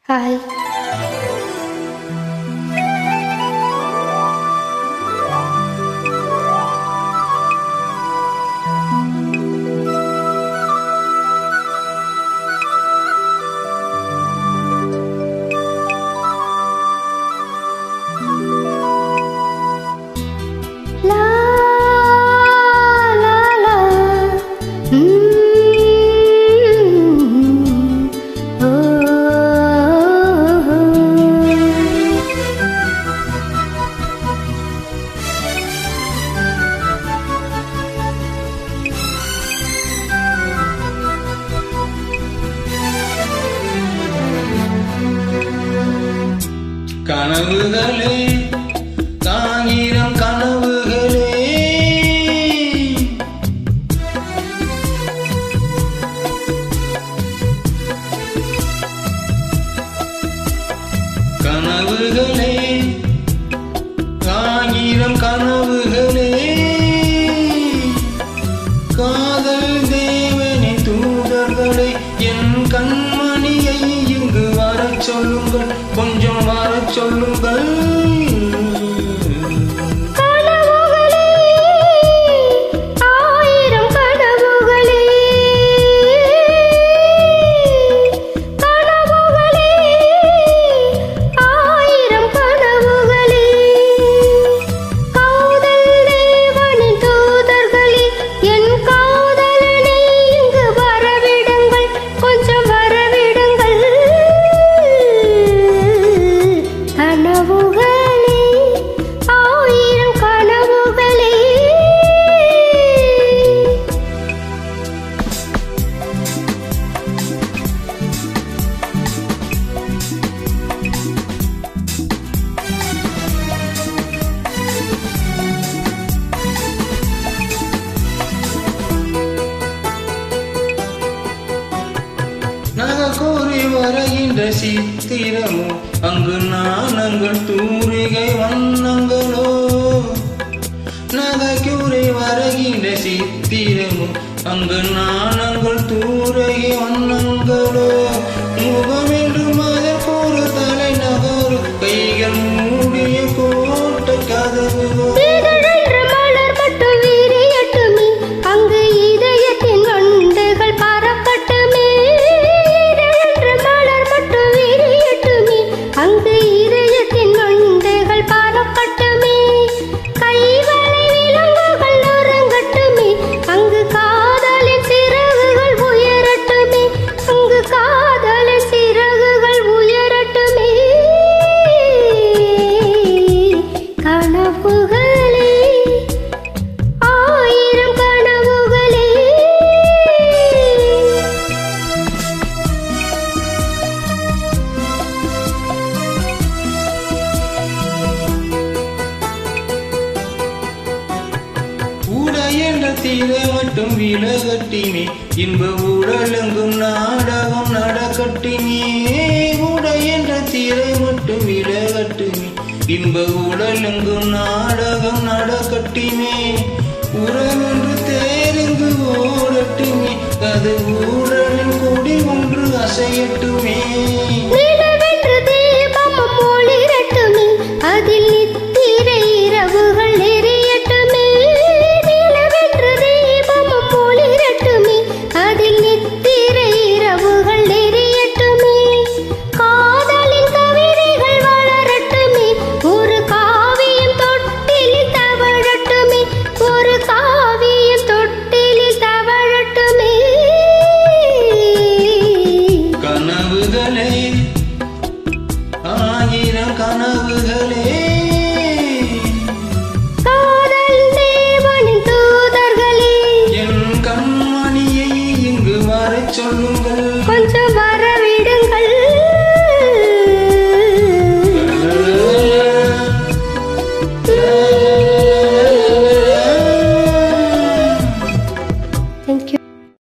Hi. லா லா லா ஓ கனவுகளே காகிதம் கனவுகளே கனவுகளே காகிதம் கனவுகளே காதல் தேவனை தூதர்களை என் கண்மணியை இங்கு வரச் சொல்லுங்கள், கொஞ்சம் வரச் சொல்லுங்கள். கூறி வருகின்ற சித்திரமோ அங்கு நாணங்கள் தூரிகை வண்ணங்களோ, நகைக்கூறி வருகின்ற சித்திரமோ அங்கு நாணங்கள் தூரிகை வண்ணங்களோ, முகம் என்று அதற்கு ஒரு தலை நகரும் கைகள் மூடிய கோட்டை கதவுகளோ. என்ற தீரை மட்டும் விலகட்டினே, இன்ப உடலெங்கும் நாடகம் நடக்கட்டினே. உடை என்ற தீரை மட்டும் விலகட்டுமே, இன்ப உடலெங்கும் நாடகம் நடக்கட்டினே. உறவென்று தேர்ந்து ஓடட்டுமே, அது